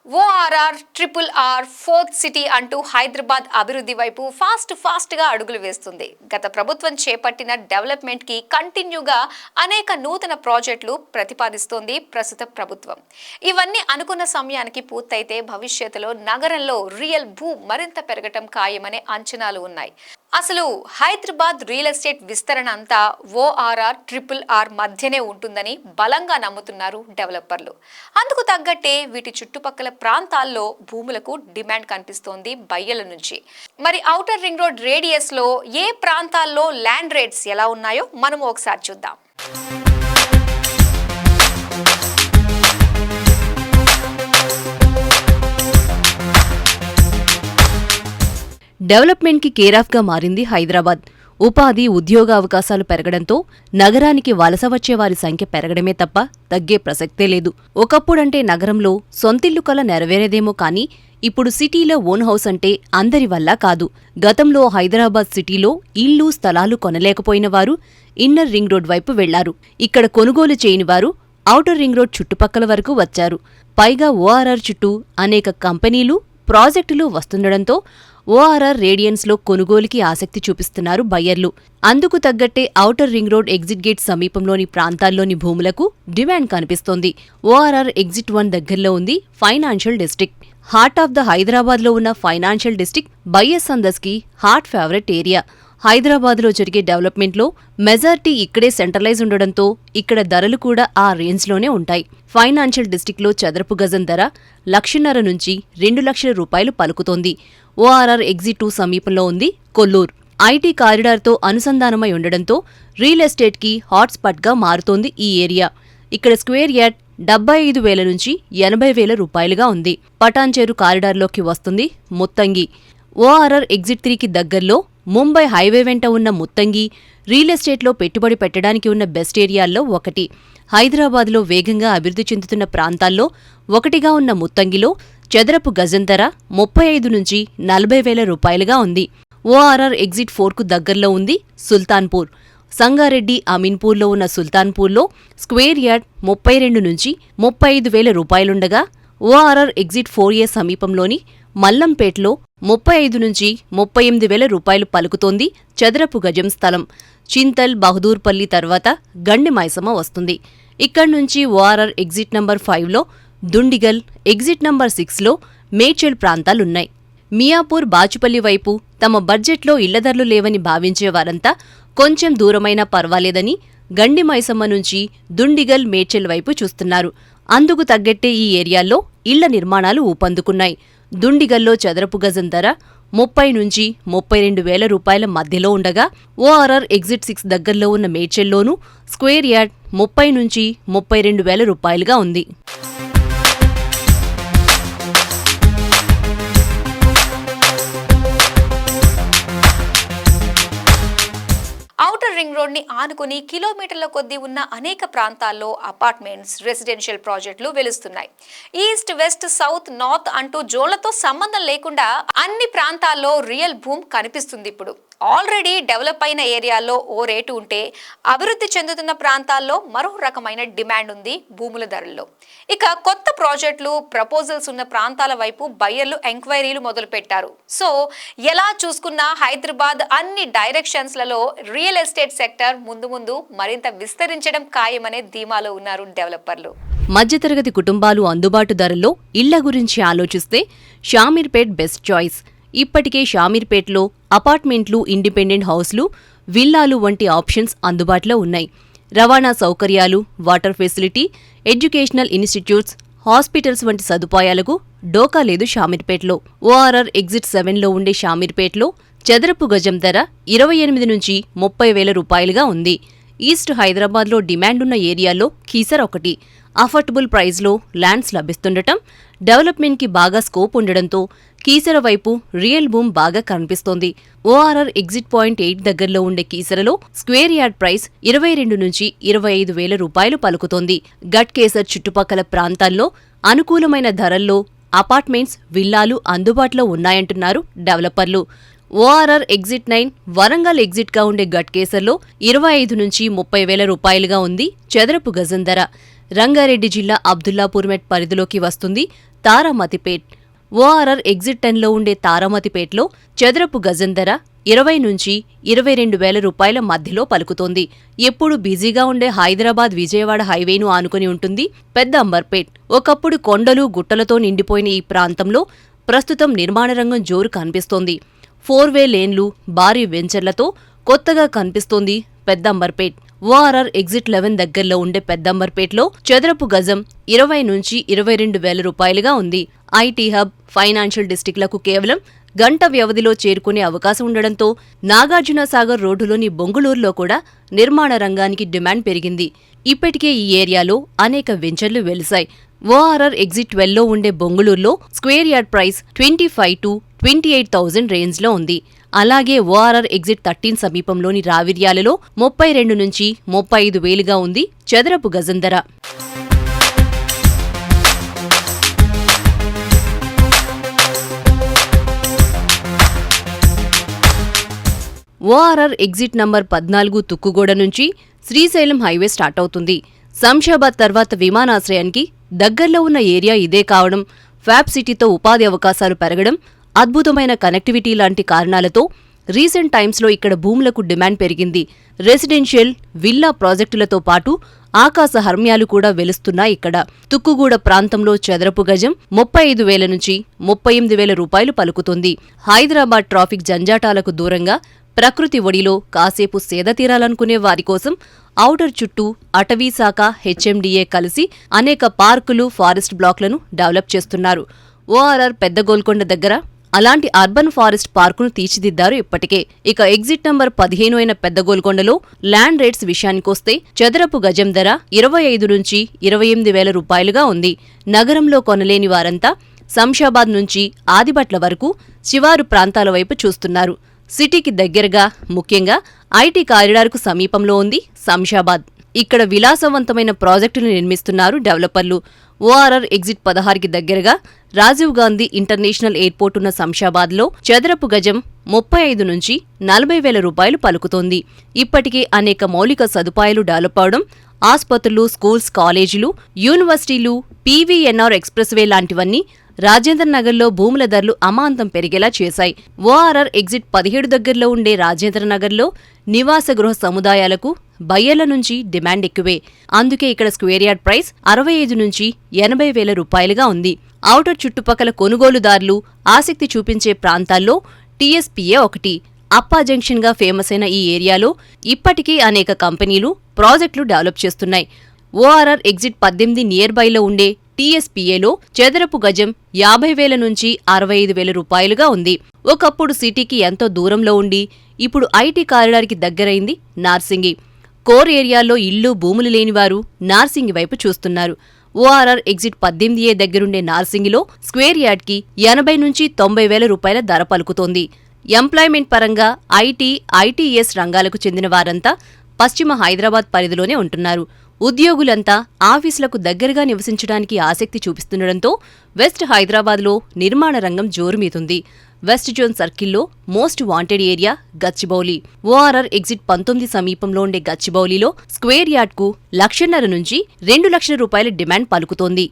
ORR triple or fourth city అంటూ హైదరాబాద్ అభివృద్ధి వైపు ఫాస్ట్ గా అడుగులు వేస్తుంది. గత ప్రభుత్వం చేపట్టిన డెవలప్మెంట్ కి కంటిన్యూగా అనేక నూతన ప్రాజెక్టులు ప్రతిపాదిస్తోంది ప్రస్తుత ప్రభుత్వం. ఇవన్నీ అనుకున్న సమయానికి పూర్తయితే భవిష్యత్తులో నగరంలో రియల్ భూమ్ మరింత పెరగటం ఖాయమనే అంచనాలు ఉన్నాయి. అసలు హైదరాబాద్ రియల్ ఎస్టేట్ విస్తరణ అంతా ఓఆర్ఆర్ ట్రిపుల్ ఆర్ మధ్యనే ఉంటుందని బలంగా నమ్ముతున్నారు డెవలపర్లు. అందుకు తగ్గట్టే వీటి చుట్టుపక్కల ప్రాంతాల్లో భూములకు డిమాండ్ కనిపిస్తోంది బయ్యల నుంచి. మరి ఔటర్ రింగ్ రోడ్ రేడియస్ లో ఏ ప్రాంతాల్లో ల్యాండ్ రేట్స్ ఎలా ఉన్నాయో మనం ఒకసారి చూద్దాం. డెవలప్మెంట్కి కేరాఫ్గా మారింది హైదరాబాద్. ఉపాధి, ఉద్యోగ అవకాశాలు పెరగడంతో నగరానికి వలస వచ్చే వారి సంఖ్య పెరగడమే తప్ప తగ్గే ప్రసక్తే లేదు. ఒకప్పుడంటే నగరంలో సొంతిల్లు కల నెరవేరేదేమో కానీ ఇప్పుడు సిటీలో ఓన్ హౌస్ అంటే అందరి వల్ల కాదు. గతంలో హైదరాబాద్ సిటీలో ఇళ్లు, స్థలాలు కొనలేకపోయిన వారు ఇన్నర్ రింగ్ రోడ్ వైపు వెళ్లారు. ఇక్కడ కొనుగోలు చేయని వారు ఔటర్ రింగ్ రోడ్ చుట్టుపక్కల వరకు వచ్చారు. పైగా ఓఆర్ఆర్ చుట్టూ అనేక కంపెనీలు, ప్రాజెక్టులు వస్తుండడంతో ఓఆర్ఆర్ రేడియన్స్లో కొనుగోలుకి ఆసక్తి చూపిస్తున్నారు బయ్యర్లు. అందుకు తగ్గట్టే outer ring road exit gate సమీపంలోని ప్రాంతాల్లోని భూములకు డిమాండ్ కనిపిస్తోంది. ఓఆర్ఆర్ ఎగ్జిట్ 1 దగ్గరలో ఉంది financial district. Heart of the హైదరాబాద్లో ఉన్న ఫైనాన్షియల్ డిస్ట్రిక్ట్ బయ్యర్స్ అందర్స్కి హాట్ ఫేవరెట్ ఏరియా. హైదరాబాద్లో జరిగే డెవలప్మెంట్లో మెజారిటీ ఇక్కడే సెంట్రలైజ్ ఉండడంతో ఇక్కడ ధరలు కూడా ఆ రేంజ్లోనే ఉంటాయి. ఫైనాన్షియల్ డిస్ట్రిక్ట్లో చదరపు గజం ధర 1,50,000 నుంచి 2,00,000 రూపాయలు పలుకుతోంది. ఓఆర్ఆర్ ఎగ్జిట్ 2 సమీపంలో ఉంది కొల్లూర్. ఐటీ కారిడార్తో అనుసంధానమై ఉండడంతో రియల్ ఎస్టేట్కి హాట్స్పాట్గా మారుతోంది ఈ ఏరియా. ఇక్కడ స్క్వేర్ యార్డ్ 75,000 నుంచి 80,000 రూపాయలుగా ఉంది. పటాన్చేరు కారిడార్లోకి వస్తుంది ముత్తంగి. ఓఆర్ఆర్ ఎగ్జిట్ 3కి దగ్గర్లో ముంబై హైవే వెంట ఉన్న ముత్తంగి రియల్ ఎస్టేట్లో పెట్టుబడి పెట్టడానికి ఉన్న బెస్ట్ ఏరియాల్లో ఒకటి. హైదరాబాద్లో వేగంగా అభివృద్ధి చెందుతున్న ప్రాంతాల్లో ఒకటిగా ఉన్న ముత్తంగిలో చదరపు గజం ధర 35 నుంచి 40,000 రూపాయలుగా ఉంది. ఓఆర్ఆర్ ఎగ్జిట్ 4కు దగ్గర్లో ఉంది సుల్తాన్పూర్. సంగారెడ్డి, అమీన్పూర్లో ఉన్న సుల్తాన్పూర్లో స్క్వేర్ యార్డ్ 32 నుంచి 35,000 రూపాయలుండగా ఓఆర్ఆర్ ఎగ్జిట్ 4A సమీపంలోని మల్లంపేట్లో 35 నుంచి 38,000 రూపాయలు పలుకుతోంది చదరపు గజం స్థలం. చింతల్, బహదూర్పల్లి తర్వాత గండి మైసమ్మ వస్తుంది. ఇక్కడ్నుంచి ఓఆర్ఆర్ ఎగ్జిట్ నంబర్ 5లో దుండిగల్, ఎగ్జిట్ నంబర్ 6లో మేడ్చల్ ప్రాంతాలున్నాయి. మియాపూర్, బాచుపల్లి వైపు తమ బడ్జెట్లో ఇళ్ల ధరలు లేవని భావించేవారంతా కొంచెం దూరమైనా పర్వాలేదని గండి మైసమ్మ నుంచి దుండిగల్, మేడ్చల్ వైపు చూస్తున్నారు. అందుకు తగ్గట్టే ఈ ఏరియాల్లో ఇళ్ల నిర్మాణాలు ఊపందుకున్నాయి. దుండిగల్లో చదరపు గజం ధర 30 నుంచి 32,000 రూపాయల మధ్యలో ఉండగా ఓఆర్ఆర్ ఎగ్జిట్ 6 దగ్గరలో ఉన్న మేడ్చల్లోనూ స్క్వేర్ యార్డ్ 30 నుంచి 32,000 రూపాయలుగా ఉంది. ఔటర్ రింగ్ రోడ్ ని ఆనుకుని కిలోమీటర్ల కొద్దీ ఉన్న అనేక ప్రాంతాల్లో అపార్ట్మెంట్స్, రెసిడెన్షియల్ ప్రాజెక్టులు వెలుస్తున్నాయి. ఈస్ట్, వెస్ట్, సౌత్, నార్త్ అంటూ జోన్లతో సంబంధం లేకుండా అన్ని ప్రాంతాల్లో రియల్ భూమ్ కనిపిస్తుంది. ఇప్పుడు ఆల్రెడీ డెవలప్ అయిన ఏరియాల్లో ఓ రేటు ఉంటే అభివృద్ధి చెందుతున్న ప్రాంతాల్లో మరో రకమైన డిమాండ్ ఉంది భూముల ధరల్లో. ఇక కొత్త ప్రాజెక్టులు, ప్రపోజల్స్ ఉన్న ప్రాంతాల వైపు బయ్యర్లు ఎంక్వైరీలు మొదలుపెట్టారు. సో ఎలా చూసుకున్నా హైదరాబాద్ అన్ని డైరెక్షన్స్లలో రియల్ ఎస్టేట్ సెక్టర్ ముందు మరింత విస్తరించడం ఖాయమనే ధీమాలో ఉన్నారు డెవలపర్లు. మధ్యతరగతి కుటుంబాలు అందుబాటు ధరల్లో ఇళ్ల గురించి ఆలోచిస్తే షామీర్పేట్ బెస్ట్ చాయిస్. ఇప్పటికే షామీర్పేట్లో అపార్ట్మెంట్లు, ఇండిపెండెంట్ హౌస్లు, విల్లాలు వంటి ఆప్షన్స్ అందుబాటులో ఉన్నాయి. రవాణా సౌకర్యాలు, water facility, educational institutes, hospitals వంటి సదుపాయాలకు డోకా లేదు షామీర్పేట్లో. ఓఆర్ఆర్ ఎగ్జిట్ 7లో ఉండే షామీర్పేట్లో చదరపు గజం ధర 28 నుంచి 30,000 రూపాయలుగా ఉంది. ఈస్ట్ హైదరాబాద్లో డిమాండున్న ఏరియాలో కీసర్ ఒకటి. అఫోర్డబుల్ ప్రైస్లో ల్యాండ్స్ లభిస్తుండటం, డెవలప్మెంట్కి బాగా స్కోప్ ఉండడంతో కీసర వైపు రియల్ భూమ్ బాగా కనిపిస్తోంది. ఓఆర్ఆర్ ఎగ్జిట్ పాయింట్ 8 దగ్గరలో ఉండే కీసరలో స్క్వేర్ యార్డ్ ప్రైస్ 22 నుంచి 25,000 రూపాయలు పలుకుతోంది. గట్ కేసర్ చుట్టుపక్కల ప్రాంతాల్లో అనుకూలమైన ధరల్లో అపార్ట్మెంట్స్, విల్లాలు అందుబాటులో ఉన్నాయంటున్నారు డెవలపర్లు. ఓఆర్ఆర్ ఎగ్జిట్ 9 వరంగల్ ఎగ్జిట్గా ఉండే గట్ కేసర్లో 25 నుంచి 30,000 రూపాయలుగా ఉంది చదరపు గజం ధర. రంగారెడ్డి జిల్లా అబ్దుల్లాపూర్ మెట్ పరిధిలోకి వస్తుంది తారామతిపేట్. ఓఆర్ఆర్ ఎగ్జిట్ 10లో ఉండే తారామతిపేట్లో చదరపు గజం ధర 20 నుంచి 22 వేల రూపాయల మధ్యలో పలుకుతోంది. ఎప్పుడు బిజీగా ఉండే హైదరాబాద్ విజయవాడ హైవేను ఆనుకుని ఉంటుంది పెద్ద అంబర్పేట్. ఒకప్పుడు కొండలు గుట్టలతో నిండిపోయిన ఈ ప్రాంతంలో ప్రస్తుతం నిర్మాణ రంగం జోరు కనిపిస్తోంది. 4-వే లేన్లు, భారీ వెంచర్లతో కొత్తగా కనిపిస్తోంది పెద్ద అంబర్పేట్. ఓఆర్ఆర్ ఎగ్జిట్ 11 దగ్గరలో ఉండే పెద్దంబర్పేట్లో చదరపు గజం 20 నుంచి 22 వేల రూపాయలుగా ఉంది. ఐటీ హబ్, ఫైనాన్షియల్ డిస్టిక్లకు కేవలం గంట వ్యవధిలో చేరుకునే అవకాశం ఉండడంతో నాగార్జునసాగర్ రోడ్డులోని బొంగుళూరులో కూడా నిర్మాణ రంగానికి డిమాండ్ పెరిగింది. ఇప్పటికే ఈ ఏరియాలో అనేక వెంచర్లు వెలిశాయి. ఓఆర్ఆర్ ఎగ్జిట్ 12లో ఉండే బొంగుళూరులో స్క్వేర్ యార్డ్ ప్రైస్ 25 to 28,000 రేంజ్లో ఉంది. అలాగే ఓఆర్ఆర్ ఎగ్జిట్ 13 సమీపంలోని రావిర్యాలలో 32 నుంచి 35 వేలుగా ఉంది చదరపు గజం ధర. ఓఆర్ఆర్ ఎగ్జిట్ నంబర్ 14 తుక్కుగూడ నుంచి శ్రీశైలం హైవే స్టార్ట్ అవుతుంది. శంషాబాద్ తర్వాత విమానాశ్రయానికి దగ్గరలో ఉన్న ఏరియా ఇదే కావడం, ఫ్యాబ్ సిటీతో ఉపాధి అవకాశాలు పెరగడం, అద్భుతమైన కనెక్టివిటీ లాంటి కారణాలతో రీసెంట్ టైమ్స్లో ఇక్కడ భూములకు డిమాండ్ పెరిగింది. రెసిడెన్షియల్, విల్లా ప్రాజెక్టులతో పాటు ఆకాశ హర్మ్యాలు కూడా వెలుస్తున్నాయి ఇక్కడ. తుక్కుగూడ ప్రాంతంలో చదరపు గజం 35,000 నుంచి 38,000 రూపాయలు పలుకుతుంది. హైదరాబాద్ ట్రాఫిక్ జంజాటాలకు దూరంగా ప్రకృతి ఒడిలో కాసేపు సేద తీరాలనుకునే వారి కోసం ఔటర్ చుట్టూ అటవీ శాఖ, హెచ్ఎండిఏ కలిసి అనేక పార్కులు, ఫారెస్ట్ బ్లాక్లను డెవలప్ చేస్తున్నారు. ఓఆర్ఆర్ పెద్ద గోల్కొండ దగ్గర అలాంటి అర్బన్ ఫారెస్ట్ పార్కును తీర్చిదిద్దారు ఇప్పటికే. ఇక ఎగ్జిట్ నంబర్ 15 అయిన పెద్ద గోల్కొండలో ల్యాండ్ రేట్స్ విషయానికొస్తే చదరపు గజం ధర 25 నుంచి 28 వేల రూపాయలుగా ఉంది. నగరంలో కొనలేని వారంతా శంషాబాద్ నుంచి ఆదిబట్ల వరకు శివారు ప్రాంతాల వైపు చూస్తున్నారు. సిటీకి దగ్గరగా, ముఖ్యంగా ఐటీ కారిడార్కు సమీపంలో ఉంది శంషాబాద్. ఇక్కడ విలాసవంతమైన ప్రాజెక్టులు నిర్మిస్తున్నారు డెవలపర్లు. ఓఆర్ఆర్ ఎగ్జిట్ 16కి దగ్గరగా రాజీవ్ గాంధీ ఇంటర్నేషనల్ ఎయిర్పోర్ట్ ఉన్న శంషాబాద్లో చదరపు గజం 35 నుంచి 40 వేల రూపాయలు పలుకుతోంది. ఇప్పటికే అనేక మౌలిక సదుపాయాలు డెవలప్ అవడం, ఆస్పత్రులు, స్కూల్స్, కాలేజీలు, యూనివర్సిటీలు, పీవీఎన్ఆర్ ఎక్స్ప్రెస్వే లాంటివన్నీ రాజేంద్ర నగర్లో భూముల ధరలు అమాంతం పెరిగేలా చేశాయి. ఓఆర్ఆర్ ఎగ్జిట్ 17 దగ్గరలో ఉండే రాజేంద్ర నగర్లో నివాస గృహ సముదాయాలకు బయ్యర్ల నుంచి డిమాండ్ ఎక్కువే. అందుకే ఇక్కడ స్క్వేర్ యార్డ్ ప్రైస్ 65 నుంచి 80 వేల రూపాయలుగా ఉంది. ఔటర్ చుట్టుపక్కల కొనుగోలుదారులు ఆసక్తి చూపించే ప్రాంతాల్లో టీఎస్పీఏ ఒకటి. అప్పా జంక్షన్గా ఫేమస్ అయిన ఈ ఏరియాలో ఇప్పటికీ అనేక కంపెనీలు ప్రాజెక్టులు డెవలప్ చేస్తున్నాయి. ఓఆర్ఆర్ ఎగ్జిట్ 18 నియర్ బైలో ఉండే టీఎస్పీఏలో చదరపు గజం 50,000 నుంచి 65,000 రూపాయలుగా ఉంది. ఒకప్పుడు సిటీకి ఎంతో దూరంలో ఉండి ఇప్పుడు ఐటీ కారిడార్కి దగ్గరైంది నార్సింగి. కోర్ ఏరియాల్లో ఇల్లు, భూములు లేనివారు నార్సింగి వైపు చూస్తున్నారు. ఓఆర్ఆర్ ఎగ్జిట్ 18A దగ్గరుండే నార్సింగిలో స్క్వేర్ యార్డ్కి 80 నుంచి 90 వేల రూపాయల ధర పలుకుతోంది. ఎంప్లాయ్మెంట్ పరంగా ఐటీ, ఐటీఎస్ రంగాలకు చెందిన వారంతా పశ్చిమ హైదరాబాద్ పరిధిలోనే ఉంటున్నారు. ఉద్యోగులంతా ఆఫీసులకు దగ్గరగా నివసించడానికి ఆసక్తి చూపిస్తుండటంతో వెస్ట్ హైదరాబాద్లో నిర్మాణ రంగం జోరుమీదుంది. వెస్ట్ జోన్ సర్కిల్లో most wanted area Gachibowli. ORR exit 19 సమీపంలో ఉండే గచ్చిబౌలిలో స్క్వేర్ యార్డ్కు 1,50,000 నుంచి 2 లక్షల రూపాయల డిమాండ్ పలుకుతోంది.